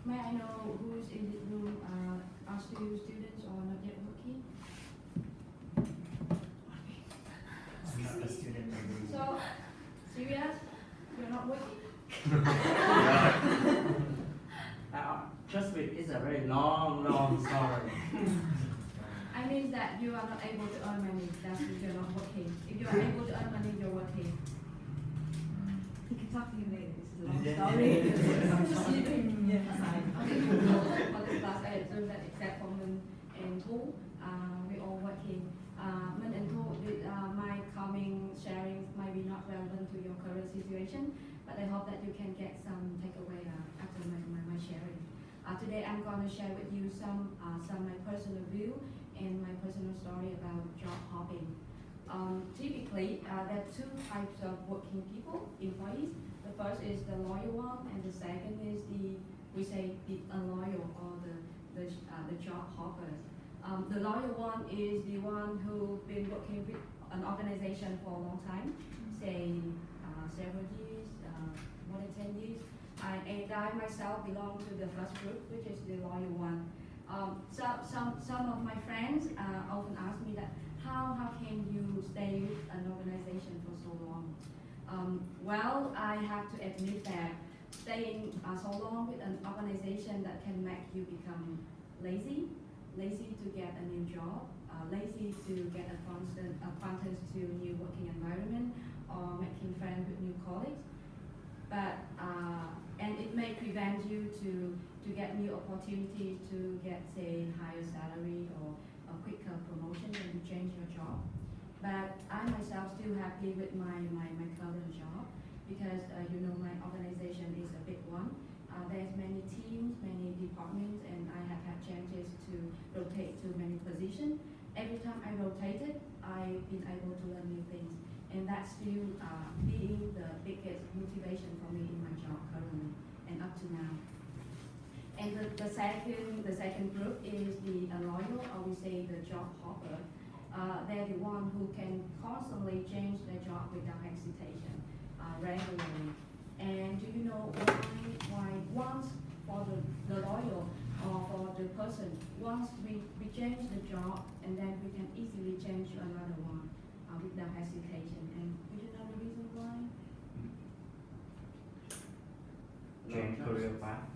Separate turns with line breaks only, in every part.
May I know who's in this room are still students or not yet working?
I'm not a student.
So, serious? You're not working?
Trust me, it's a very long story.
I mean that you are not able to earn money, that's if you're not working. If you are able to earn money, you're working.
You can talk to him later. This is a long
Yeah.
story.
I'm just leaving.
Yeah, aside.
Okay, for the class 8, so that except for Minh and Thu, we all working. Minh and Thu, my coming sharing might be not relevant to your current situation, but I hope that you can get some takeaway after my sharing. Today I'm going to share with you some my personal view and my personal story about job hopping. Typically, there are two types of working people, employees. The first is the loyal one, and the second is the unloyal or the job hoppers. The loyal one is the one who've been working with an organization for a long time, say several years, more than 10 years. And I myself belong to the first group, which is the loyal one. Some of my friends often ask me that how can you stay with an organization for so long? Well, I have to admit that staying so long with an organization that can make you become lazy to get a new job, lazy to get acquaintance to new working environment, or making friends with new colleagues. But and it may prevent you to get new opportunities to get, say, higher salary or a quicker promotion when you change your job. But I myself still happy with my current job because my organization is a big one. There's many teams, many departments, and I have had chances to rotate to many positions. Every time I rotated, I've been able to learn new things, and that's still being the biggest motivation for me in my job currently and up to now. And the second group is the loyal, or we say the job hopper. They're the one who can constantly change their job without hesitation, regularly. And do you know why once for the loyal or for the person, once we change the job and then we can easily change to another one without hesitation. And do you know the reason why?
Change career path.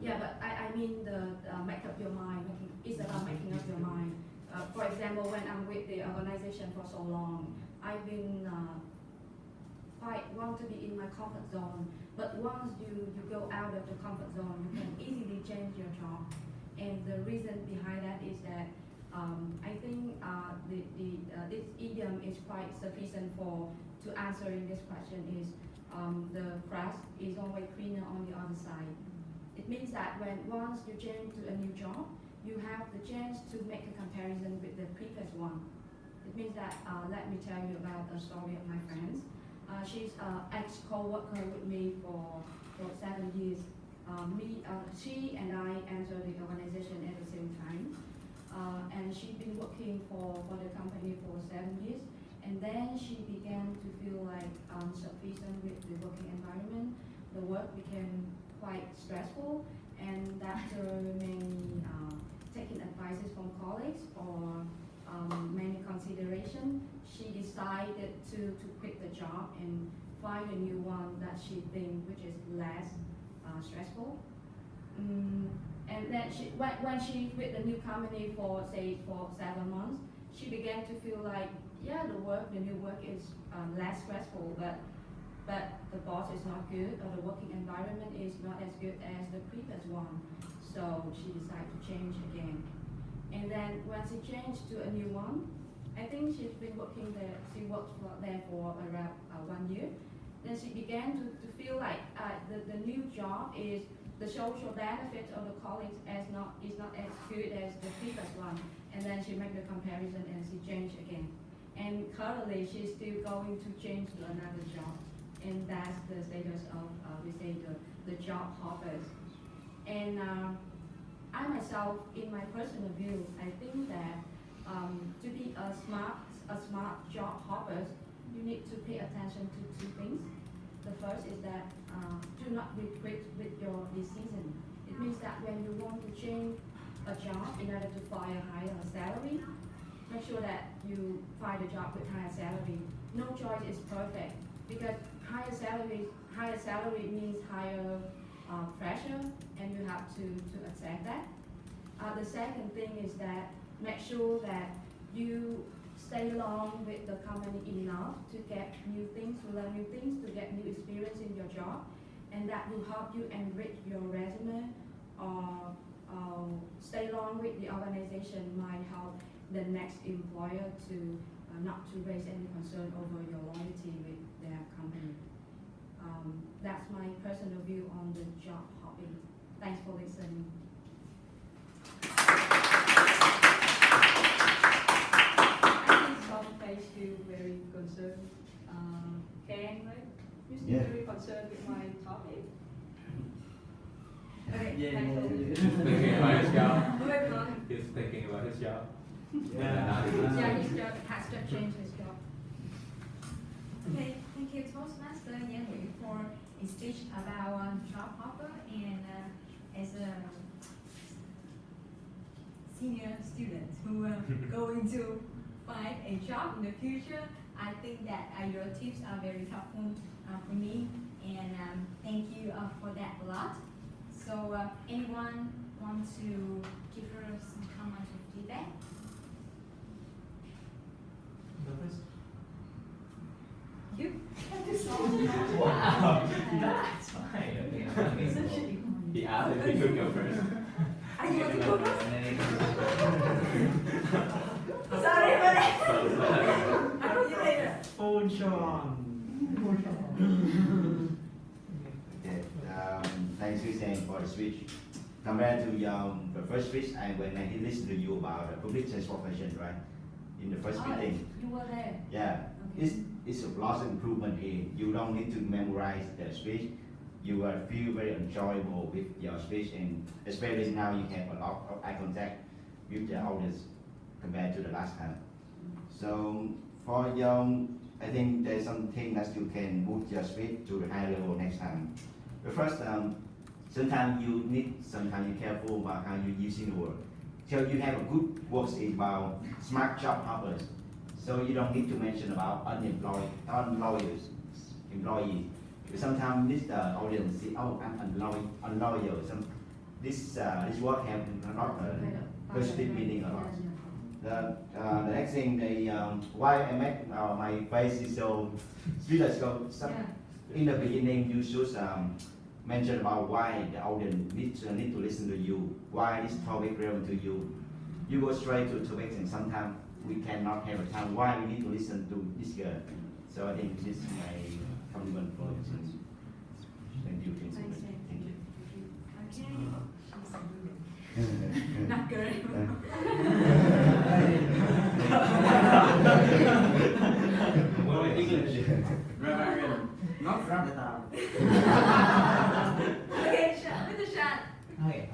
Yeah, but I mean the make up your mind. It's about making up your mind. For example, when I'm with the organization for so long, I've been quite want to be in my comfort zone. But once you go out of the comfort zone, you can easily change your job. And the reason behind that is that I think this idiom is quite sufficient to answering this question is the grass is always greener on the other side. It means that once you change to a new job, you have the chance to make a comparison with the previous one. It means that, let me tell you about a story of my friends. She's an ex-co-worker with me for 7 years. She and I entered the organization at the same time. And she'd been working for the company for 7 years. And then she began to feel like insufficient with the working environment. The work became quite stressful, and after many taking advices from colleagues or many consideration, she decided to quit the job and find a new one that she thinks which is less stressful. And then when she quit the new company for 7 months, she began to feel like, yeah, the new work is less stressful, but the boss is not good, or the working environment is not as good as the previous one. So she decided to change again. And then when she changed to a new one, I think she's been working there. She worked there for around 1 year. Then she began to feel like the new job is the social benefits of the colleagues is not as good as the previous one. And then she made the comparison and she changed again. And currently she's still going to change to another job. And that's the status of we say the job hoppers. And I myself, in my personal view, I think that to be a smart job hoppers, you need to pay attention to two things. The first is that do not regret with your decision. It means that when you want to change a job in order to find a higher salary, make sure that you find a job with higher salary. No choice is perfect because higher salary means higher pressure, and you have to accept that. The second thing is that make sure that you stay long with the company enough to get new things, to learn new things, to get new experience in your job, and that will help you enrich your resume or stay long with the organization might help the next employer to not to raise any concern over your loyalty with their company. That's my personal view on the job hopping. Thanks for listening. I think some face feel very concerned. Giang, right? You seem
Yeah.
very concerned with my topic.
Yeah,
Okay,
yeah,
thanks for
yeah.
Thinking about his job.
Moving on.
He's thinking about his job.
Yeah, his job has to change his job.
Okay, thank you Toastmaster Nguyen for a speech about job hopper, and as a senior student who going to find a job in the future, I think that your tips are very helpful for me, and thank you for that a lot. So anyone want to give her some comments or feedback? You?
Wow, that's fine. Okay, okay. He asked if he could go first.
Are you want to go first?
And then
Sorry for that.
he
I'll see you later.
Phone Sean.
Okay, thanks Giang for the speech. Compared to the first speech, when I listened to you about public transportation, right? In the first meeting,
You were there.
yeah,
Okay.
it's a lot of improvement here. You don't need to memorize the speech. You will feel very enjoyable with your speech, and especially now you have a lot of eye contact with the audience compared to the last time. So for your, I think there's something that you can move your speech to the high level next time. But first, sometimes you're careful about how you're using the word. So you have a good words about smart job hoppers. So you don't need to mention about employees. Sometimes this audience say, oh, I'm unloyal. This word have not positive meaning a lot. The next thing, why I make my face is so serious. In the beginning, you should mention about why the audience need to listen to you, why this topic relevant to you. You go straight to the topic, and sometimes we cannot have a time why we need to listen to this girl. So I think this is my compliment for you. Thank you.
Thanks,
Thank you.
Okay. Not good.
Well, English. Reverend. Not Rabbit.
Okay, Mr. Shan.
Hi,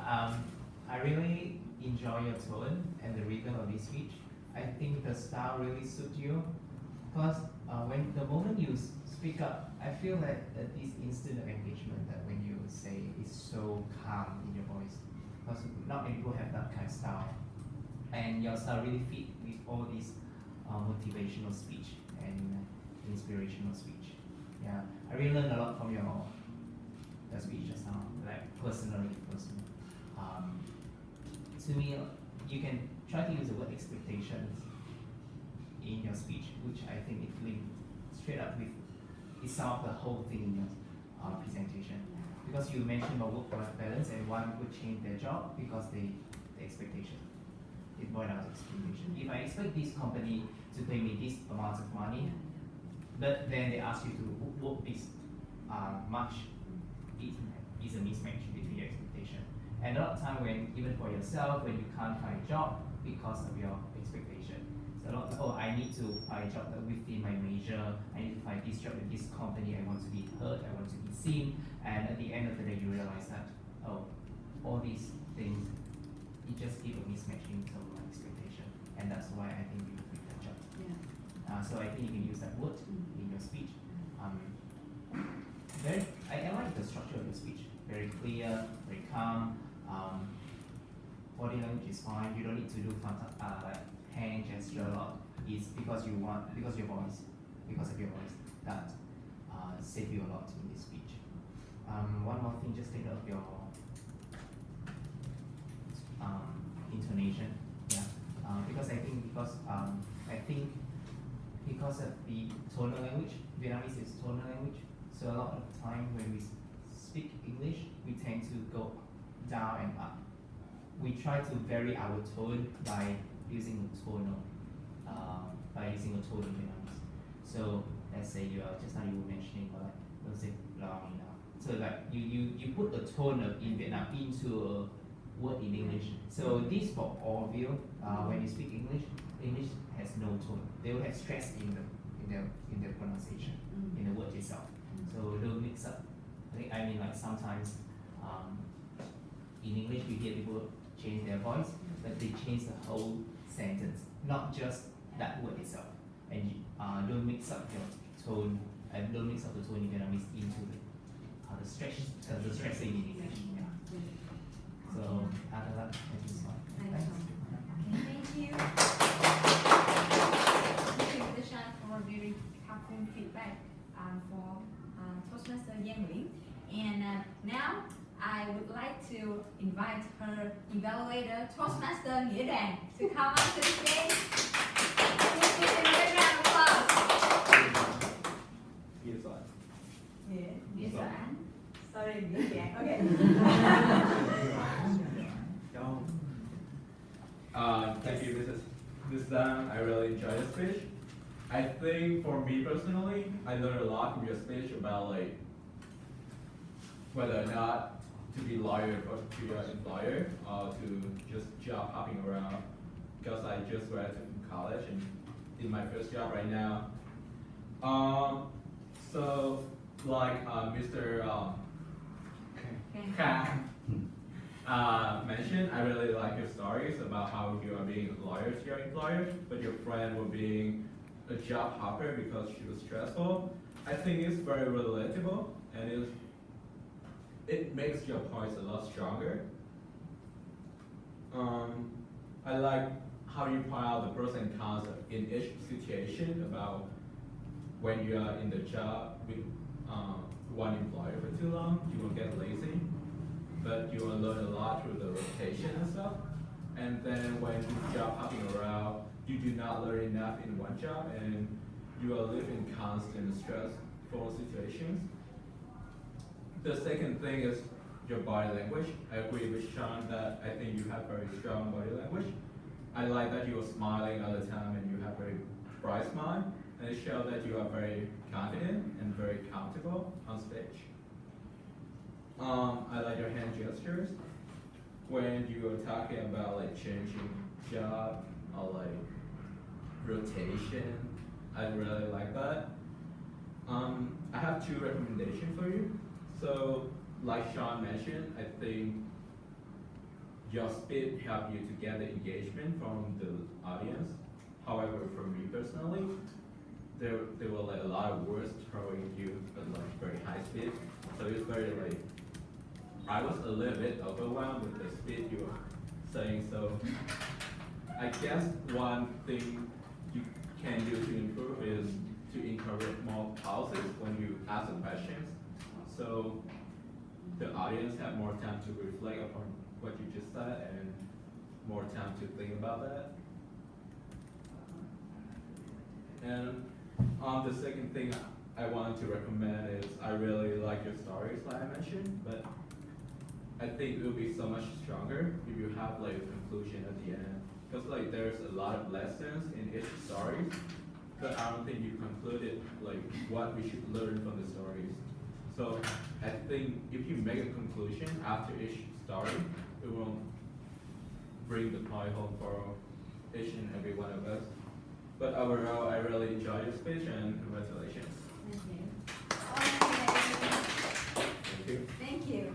I really enjoy your tone and the rhythm of this speech. I think the style really suits you, because when the moment you speak up, I feel like this instant engagement that when you say is so calm in your voice, because not many people have that kind of style, and your style really fit with all this motivational speech and inspirational speech. Yeah, I really learned a lot from your speech just now, like personally. To me, you can try to use the word expectations in your speech, which I think it linked straight up with it sum up the whole thing in your presentation. Because you mentioned about work-life balance, and one would change their job because the expectation. It boiled down to expectation. If I expect this company to pay me this amount of money, but then they ask you to work this much, it is a mismatch between your expectation. And a lot of time when, even for yourself, when you can't find a job because of your expectation. So a lot of, oh, I need to find a job within my major, I need to find this job in this company, I want to be heard, I want to be seen, and at the end of the day you realize that, oh, all these things, it just give a mismatch in terms of my expectation. And that's why I think you will quit that job.
Yeah.
So I think you can use that word in your speech. I like the structure of your speech. Very clear, very calm. Body language is fine. You don't need to do like hand gesture a lot. It's because you want, because of your voice that save you a lot in this speech. One more thing, just take note of your intonation. Yeah, because I think because of the tonal language, Vietnamese is tonal language. So a lot of the time when we speak English, we tend to go down and up. We try to vary our tone by using a tonal in Vietnamese. So let's say you are just now you were mentioning like don't say long enough. So like you put a tone in Vietnam into a word in English. So this for all of you, when you speak English has no tone. They will have stress in the pronunciation, in the word itself. So don't mix up. I mean like sometimes in English we hear people change their voice, but they change the whole sentence, not just that word itself. And don't mix up your tone, and don't mix up the tone in Vietnamese into the stressing in English. Yeah. So after that, thank you so much.
Thanks.
Thank you. Thank you, Mr. Shan, for very helpful feedback for Toastmaster Nguyen. And now I would like to invite her evaluator, Toastmaster Giang, to come onto the stage. Please give him a big round of applause.
Yes, sir.
Yeah, yes, sir. Sorry, Giang. Okay.
Thank you, Mrs. Giang. I really enjoyed the speech. I think for me personally, I learned a lot from your speech about like whether or not to be loyal to your employer or to just job hopping around. Because I just graduated from college and in my first job right now. So like Mr. Kang mentioned, I really like your stories about how you are being loyal to your employer, but your friend was being a job hopper because she was stressful. I think it's very relatable and it makes your points a lot stronger. I like how you point out the pros and cons in each situation about when you are in the job with one employer for too long, you will get lazy, but you will learn a lot through the rotation and stuff. And then when you job hopping around, you do not learn enough in one job and you will live in constant stressful situations. The second thing is your body language. I agree with Sean that I think you have very strong body language. I like that you are smiling all the time and you have very bright smile. And it shows that you are very confident and very comfortable on stage. I like your hand gestures. When you are talking about like changing job or like rotation, I really like that. I have two recommendations for you. So, like Sean mentioned, I think your speed helped you to get the engagement from the audience. However, for me personally, there were like a lot of words throwing you at like very high speed. So it's very like, I was a little bit overwhelmed with the speed you were saying. So I guess one thing you can do to improve is to encourage more pauses when you ask the questions. So the audience have more time to reflect upon what you just said and more time to think about that. And the second thing I wanted to recommend is I really like your stories like I mentioned, but I think it will be so much stronger if you have like a conclusion at the end. Because like there's a lot of lessons in each story, but I don't think you concluded like what we should learn from the stories. So I think if you make a conclusion after each story, it will bring the point home for each and every one of us. But overall, I really enjoyed your speech and congratulations.
Thank you. Okay.
Thank you.
Thank you.